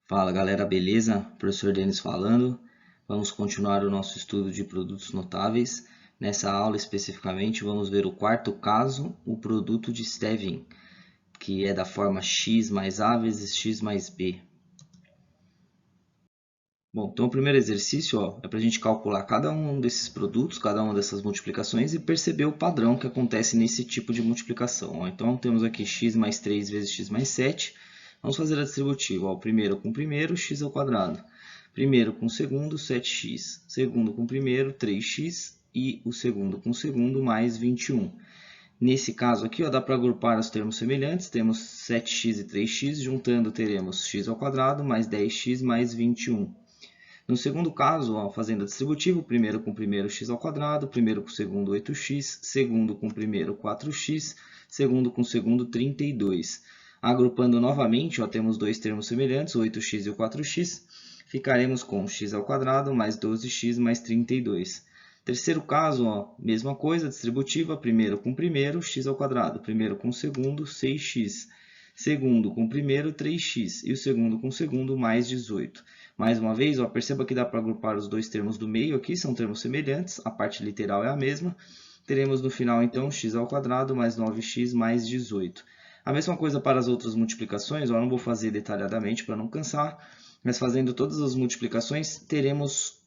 Fala galera, beleza? Professor Denis falando. Vamos continuar o nosso estudo de produtos notáveis. Nessa aula especificamente vamos ver o quarto caso, o produto de Stevin, que é da forma x mais a vezes x mais b. Bom, então o primeiro exercício é para a gente calcular cada um desses produtos, cada uma dessas multiplicações e perceber o padrão que acontece nesse tipo de multiplicação. Então temos aqui x mais 3 vezes x mais 7. Vamos fazer a distributiva. O primeiro com o primeiro, x ao quadrado. Primeiro com o segundo, 7x. Segundo com o primeiro, 3x. E o segundo com o segundo, mais 21. Nesse caso aqui, dá para agrupar os termos semelhantes. Temos 7x e 3x. Juntando, teremos x ao quadrado mais 10x mais 21. No segundo caso, fazendo a distributiva, primeiro com o primeiro x ao quadrado, primeiro com o segundo 8x, segundo com o primeiro 4x, segundo com o segundo 32. Agrupando novamente, temos dois termos semelhantes, o 8x e o 4x, ficaremos com x ao quadrado mais 12x mais 32. Terceiro caso, mesma coisa, distributiva, primeiro com o primeiro, x ao quadrado, primeiro com o segundo, 6x, segundo com o primeiro, 3x, e o segundo com o segundo, mais 18. Mais uma vez, perceba que dá para agrupar os dois termos do meio aqui, são termos semelhantes, a parte literal é a mesma. Teremos no final, então, x ao quadrado mais 9x mais 18. A mesma coisa para as outras multiplicações, eu não vou fazer detalhadamente para não cansar, mas fazendo todas as multiplicações, teremos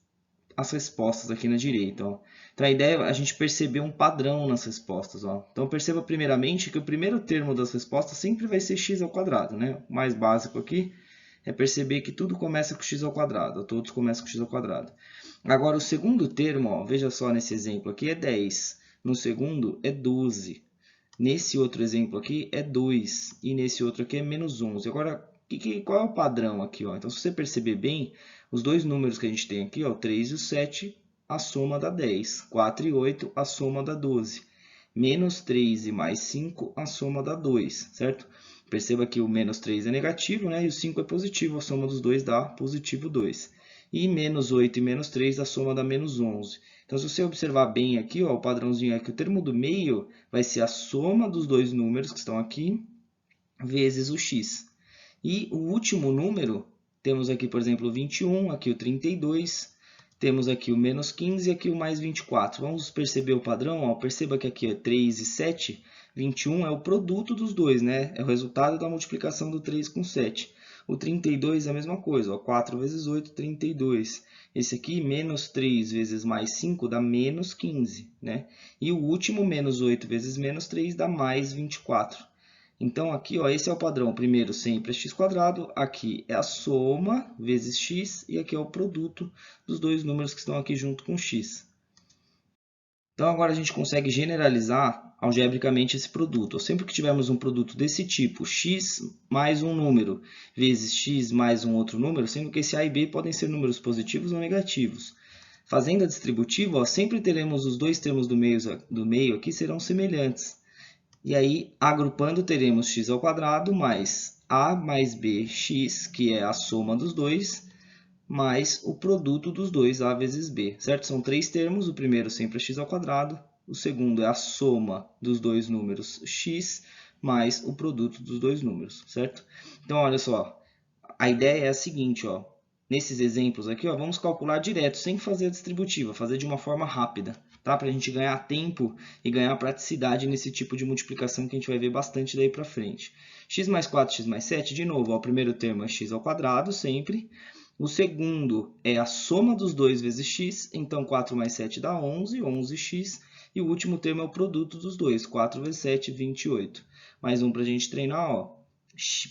as respostas aqui na direita. Então, a ideia é a gente perceber um padrão nas respostas. Então, perceba primeiramente que o primeiro termo das respostas sempre vai ser x ao quadrado, né? O mais básico aqui é perceber que tudo começa com x ao quadrado, todos começam com x ao quadrado. Agora, o segundo termo, veja só nesse exemplo aqui, é 10. No segundo, é 12. Nesse outro exemplo aqui, é 2. E nesse outro aqui, é menos 11. Agora, qual é o padrão aqui? Então, se você perceber bem, os dois números que a gente tem aqui, o 3 e o 7, a soma dá 10. 4 e 8, a soma dá 12. Menos 3 e mais 5, a soma dá 2, certo? Perceba que o menos 3 é negativo, né? E o 5 é positivo, a soma dos dois dá positivo 2. E menos 8 e menos 3, a soma dá menos 11. Então, se você observar bem aqui, o padrãozinho é que o termo do meio vai ser a soma dos dois números que estão aqui, vezes o x. E o último número, temos aqui, por exemplo, o 21, aqui o 32, temos aqui o menos 15 e aqui o mais 24. Vamos perceber o padrão? Perceba que aqui é 3 e 7, 21 é o produto dos dois, né? É o resultado da multiplicação do 3 com 7. O 32 é a mesma coisa, 4 vezes 8, 32. Esse aqui, menos 3 vezes mais 5, dá menos 15, né? E o último, menos 8 vezes menos 3, dá mais 24. Então, aqui, esse é o padrão. Primeiro, sempre é x². Aqui é a soma vezes x. E aqui é o produto dos dois números que estão aqui junto com x. Então, agora a gente consegue generalizar algebricamente esse produto. Sempre que tivermos um produto desse tipo, x mais um número vezes x mais um outro número, sendo que esse a e b podem ser números positivos ou negativos. Fazendo a distributiva, sempre teremos os dois termos do meio aqui serão semelhantes. E aí, agrupando, teremos x ao quadrado mais a mais bx, que é a soma dos dois, mais o produto dos dois, a vezes b, certo? São três termos, o primeiro sempre é x ao quadrado, o segundo é a soma dos dois números x, mais o produto dos dois números, certo? Então, olha só, a ideia é a seguinte, nesses exemplos aqui, vamos calcular direto, sem fazer a distributiva, fazer de uma forma rápida, tá? Para a gente ganhar tempo e ganhar praticidade nesse tipo de multiplicação que a gente vai ver bastante daí para frente. X mais 4, x mais 7, de novo, o primeiro termo é x ao quadrado, sempre. O segundo é a soma dos dois vezes x, então 4 mais 7 dá 11, 11x. E o último termo é o produto dos dois, 4 vezes 7, 28. Mais um para a gente treinar,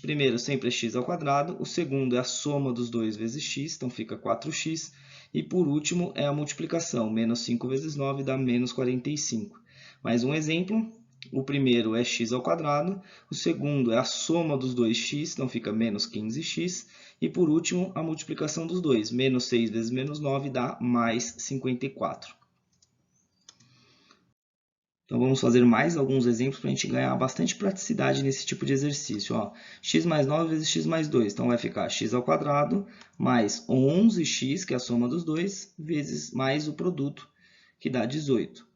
primeiro sempre é x ao quadrado, o segundo é a soma dos dois vezes x, então fica 4x. E por último é a multiplicação, menos 5 vezes 9 dá menos 45. Mais um exemplo, o primeiro é x ao quadrado, o segundo é a soma dos dois x, então fica menos 15x. E por último, a multiplicação dos dois, menos 6 vezes menos 9 dá mais 54. Então, vamos fazer mais alguns exemplos para a gente ganhar bastante praticidade nesse tipo de exercício. X mais 9 vezes x mais 2. Então, vai ficar x ao quadrado mais 11x, que é a soma dos dois, vezes mais o produto, que dá 18.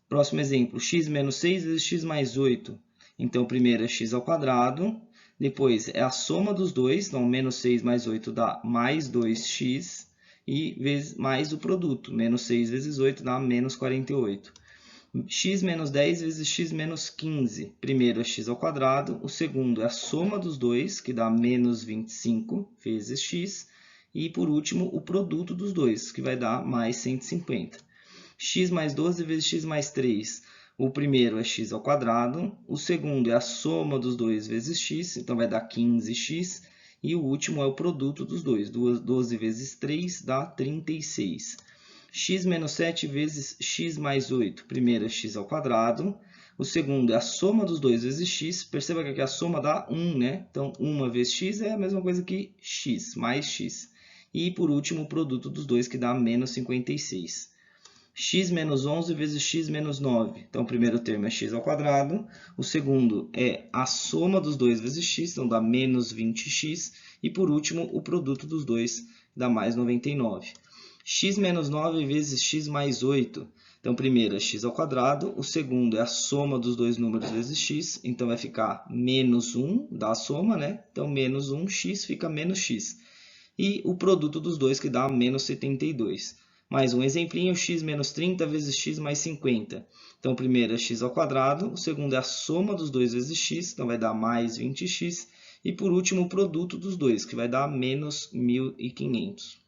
Próximo exemplo, x menos 6 vezes x mais 8. Então, primeiro é x ao quadrado, Depois é a soma dos dois, então menos 6 mais 8 dá mais 2x, e mais o produto, menos 6 vezes 8 dá menos 48. X menos 10 vezes x menos 15. Primeiro é x ao quadrado, o segundo é a soma dos dois, que dá menos 25 vezes x, e por último o produto dos dois, que vai dar mais 150. X mais 12 vezes x mais 3. O primeiro é x ao quadrado, o segundo é a soma dos dois vezes x, então vai dar 15x, e o último é o produto dos dois, 12 vezes 3 dá 36. X menos 7 vezes x mais 8, primeiro é x ao quadrado, o segundo é a soma dos dois vezes x, perceba que aqui a soma dá 1, né? Então 1 vezes x é a mesma coisa que x, mais x. E por último o produto dos dois, que dá menos 56. X menos 11 vezes x menos 9. Então, o primeiro termo é x ao quadrado. O segundo é a soma dos dois vezes x, então dá menos 20x. E, por último, o produto dos dois dá mais 99. X menos 9 vezes x mais 8. Então, o primeiro é x ao quadrado. O segundo é a soma dos dois números vezes x. Então, vai ficar menos 1, dá a soma, né? Então, menos 1, x fica menos x. E o produto dos dois, que dá menos 72. Mais um exemplinho, x menos 30 vezes x mais 50. Então, o primeiro é x ao quadrado, o segundo é a soma dos dois vezes x, então vai dar mais 20x. E por último, o produto dos dois, que vai dar menos 1.500.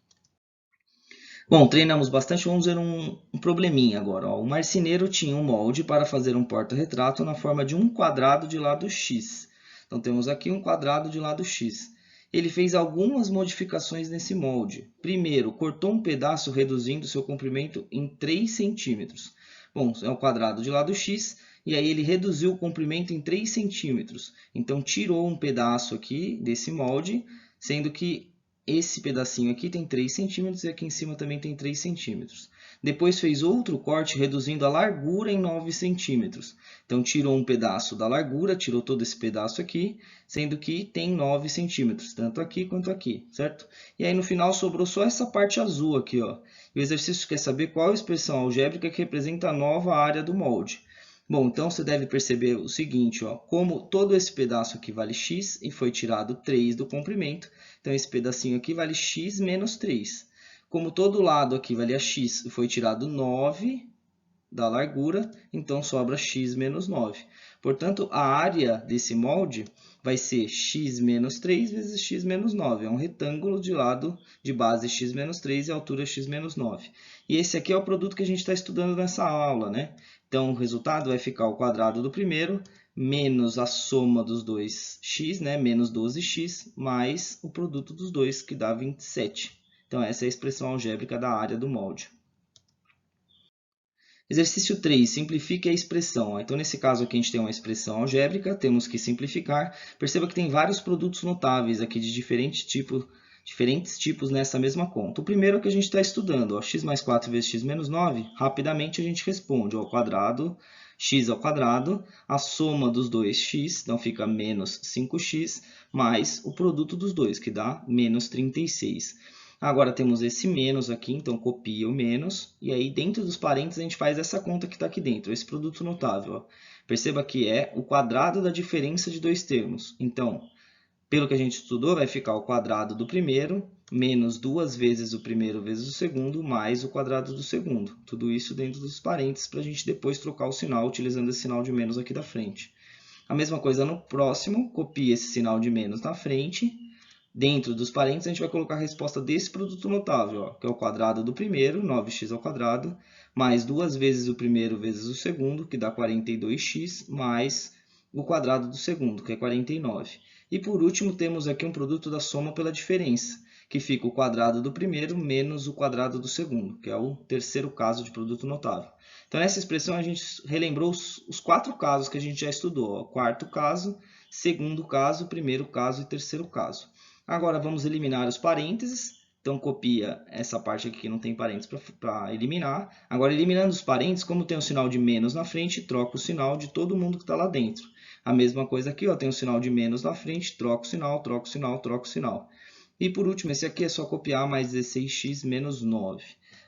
Bom, treinamos bastante, vamos ver um probleminha agora. Ó. O marceneiro tinha um molde para fazer um porta-retrato na forma de um quadrado de lado x. Então, temos aqui um quadrado de lado x. Ele fez algumas modificações nesse molde. Primeiro, cortou um pedaço reduzindo seu comprimento em 3 centímetros. Bom, é um quadrado de lado x, e aí ele reduziu o comprimento em 3 centímetros. Então, tirou um pedaço aqui desse molde, sendo que esse pedacinho aqui tem 3 centímetros e aqui em cima também tem 3 centímetros. Depois fez outro corte reduzindo a largura em 9 centímetros. Então, tirou um pedaço da largura, tirou todo esse pedaço aqui, sendo que tem 9 centímetros, tanto aqui quanto aqui, certo? E aí, no final, sobrou só essa parte azul aqui, ó. E o exercício quer saber qual a expressão algébrica que representa a nova área do molde. Bom, então você deve perceber o seguinte, ó, como todo esse pedaço aqui vale x e foi tirado 3 do comprimento, então esse pedacinho aqui vale x menos 3. Como todo lado aqui vale a x e foi tirado 9 da largura, então sobra x menos 9. Portanto, a área desse molde vai ser x menos 3 vezes x menos 9. É um retângulo de lado de base x menos 3 e altura x menos 9. E esse aqui é o produto que a gente está estudando nessa aula, né? Então, o resultado vai ficar o quadrado do primeiro menos a soma dos dois x, né? Menos 12x, mais o produto dos dois, que dá 27. Então, essa é a expressão algébrica da área do molde. Exercício 3, simplifique a expressão. Então, nesse caso aqui, a gente tem uma expressão algébrica, temos que simplificar. Perceba que tem vários produtos notáveis aqui de diferentes tipos nessa mesma conta. O primeiro é o que a gente está estudando, ó, x mais 4 vezes x menos 9. Rapidamente a gente responde, ao quadrado, x ao quadrado, a soma dos dois x, então fica menos 5x, mais o produto dos dois, que dá menos 36. Agora temos esse menos aqui, então copia o menos, e aí dentro dos parênteses a gente faz essa conta que está aqui dentro, esse produto notável. Ó. Perceba que é o quadrado da diferença de dois termos. Então, pelo que a gente estudou, vai ficar o quadrado do primeiro, menos 2 vezes o primeiro vezes o segundo, mais o quadrado do segundo. Tudo isso dentro dos parênteses para a gente depois trocar o sinal, utilizando esse sinal de menos aqui da frente. A mesma coisa no próximo, copia esse sinal de menos na frente. Dentro dos parênteses, a gente vai colocar a resposta desse produto notável, ó, que é o quadrado do primeiro, 9x ao quadrado, mais 2 vezes o primeiro vezes o segundo, que dá 42x, mais o quadrado do segundo, que é 49. E por último, temos aqui um produto da soma pela diferença, que fica o quadrado do primeiro menos o quadrado do segundo, que é o terceiro caso de produto notável. Então, nessa expressão, a gente relembrou os 4 casos que a gente já estudou. Ó, quarto caso, segundo caso, primeiro caso e terceiro caso. Agora, vamos eliminar os parênteses. Então, copia essa parte aqui que não tem parênteses para eliminar. Agora, eliminando os parênteses, como tem o sinal de menos na frente, troca o sinal de todo mundo que está lá dentro. A mesma coisa aqui, ó, tem o sinal de menos na frente, troca o sinal, troca o sinal, troca o sinal. E por último, esse aqui é só copiar mais 16x menos 9.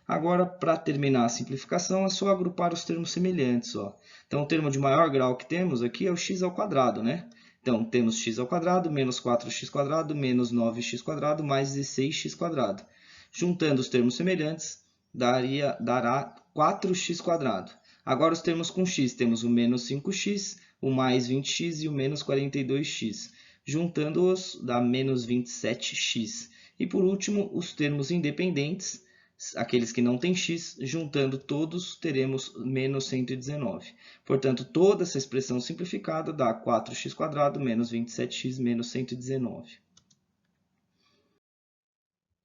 Agora, para terminar a simplificação, é só agrupar os termos semelhantes. Ó. Então, o termo de maior grau que temos aqui é o x ao quadrado, né? Então, temos x ao quadrado, menos 4x quadrado, menos 9x quadrado, mais 16x quadrado. Juntando os termos semelhantes, dará 4x quadrado. Agora, os termos com x, temos o menos 5x, o mais 20x e o menos 42x. Juntando-os, dá menos 27x. E, por último, os termos independentes, aqueles que não têm x, juntando todos, teremos menos 119. Portanto, toda essa expressão simplificada dá 4x quadrado menos 27x menos 119.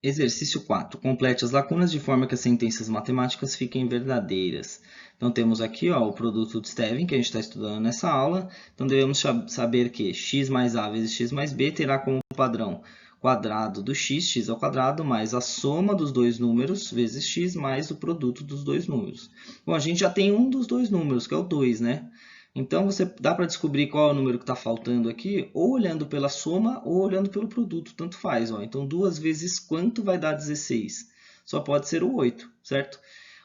Exercício 4. Complete as lacunas de forma que as sentenças matemáticas fiquem verdadeiras. Então, temos aqui o produto de Stevin, que a gente está estudando nessa aula. Então, devemos saber que x mais a vezes x mais b terá como padrão quadrado do x ao quadrado, mais a soma dos dois números, vezes x, mais o produto dos dois números. Bom, a gente já tem um dos dois números, que é o 2, né? Então, dá para descobrir qual é o número que está faltando aqui, ou olhando pela soma, ou olhando pelo produto, tanto faz. Ó. Então, 2 vezes quanto vai dar 16? Só pode ser o 8, certo?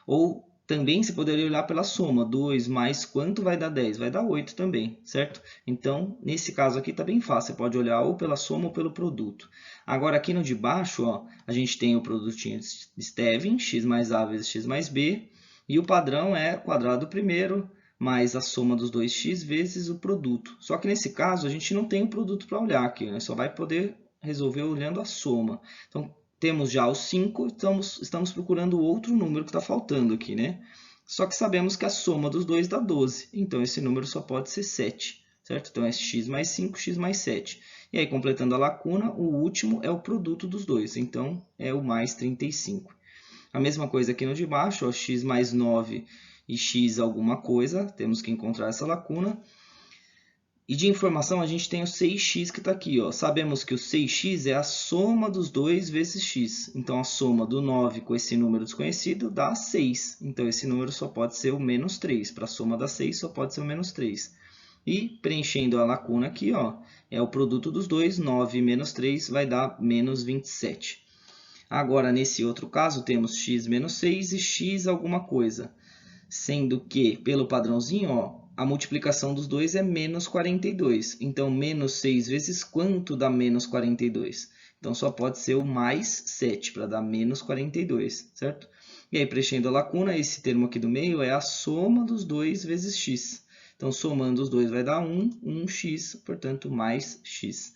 Ou também você poderia olhar pela soma, 2 mais quanto vai dar 10? Vai dar 8 também, certo? Então, nesse caso aqui está bem fácil, você pode olhar ou pela soma ou pelo produto. Agora, aqui no de baixo, ó, a gente tem o produtinho de Stevin, x mais a vezes x mais b, e o padrão é quadrado primeiro, mais a soma dos 2x vezes o produto. Só que nesse caso, a gente não tem o produto para olhar aqui, né? Só vai poder resolver olhando a soma. Então, temos já os 5, estamos procurando outro número que está faltando aqui, né? Só que sabemos que a soma dos dois dá 12, então esse número só pode ser 7, certo? Então, é x mais 5, x mais 7. E aí, completando a lacuna, o último é o produto dos dois, então é o mais 35. A mesma coisa aqui no de baixo, ó, x mais 9 e x alguma coisa, temos que encontrar essa lacuna. E de informação, a gente tem o 6x que está aqui. Ó. Sabemos que o 6x é a soma dos 2 vezes x. Então, a soma do 9 com esse número desconhecido dá 6. Então, esse número só pode ser o menos 3. Para a soma da 6, só pode ser o menos 3. E, preenchendo a lacuna aqui, ó, é o produto dos dois. 9 menos 3 vai dar menos 27. Agora, nesse outro caso, temos x menos 6 e x alguma coisa. Sendo que, pelo padrãozinho, ó, a multiplicação dos dois é menos 42. Então, menos 6 vezes quanto dá menos 42? Então, só pode ser o mais 7 para dar menos 42, certo? E aí, preenchendo a lacuna, esse termo aqui do meio é a soma dos 2 vezes x. Então, somando os dois vai dar 1, 1x, portanto, mais x.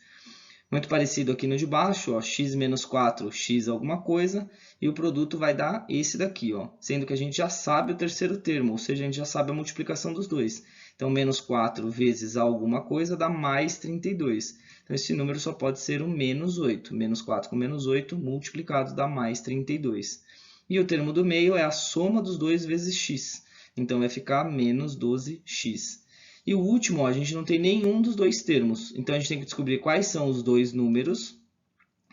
Muito parecido aqui no de baixo, ó, x menos 4, x alguma coisa, e o produto vai dar esse daqui, ó, sendo que a gente já sabe o terceiro termo, ou seja, a gente já sabe a multiplicação dos dois. Então, menos 4 vezes alguma coisa dá mais 32. Então, esse número só pode ser o menos 8. Menos 4 com menos 8 multiplicado dá mais 32. E o termo do meio é a soma dos 2 vezes x. Então, vai ficar menos 12x. E o último, ó, a gente não tem nenhum dos dois termos. Então, a gente tem que descobrir quais são os dois números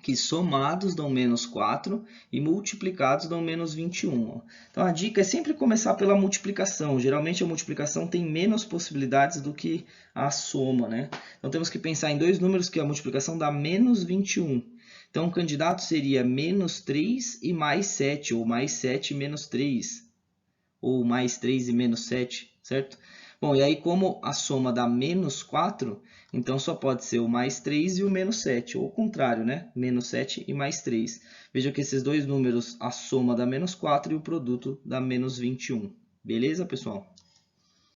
que somados dão menos 4 e multiplicados dão menos 21. Ó. Então, a dica é sempre começar pela multiplicação. Geralmente, a multiplicação tem menos possibilidades do que a soma, né? Então, temos que pensar em dois números que a multiplicação dá menos 21. Então, o candidato seria menos 3 e mais 7, ou mais 7 e menos 3, ou mais 3 e menos 7, certo? Bom, e aí como a soma dá menos 4, então só pode ser o mais 3 e o menos 7, ou o contrário, né? Menos 7 e mais 3. Veja que esses dois números, a soma dá menos 4 e o produto dá menos 21. Beleza, pessoal?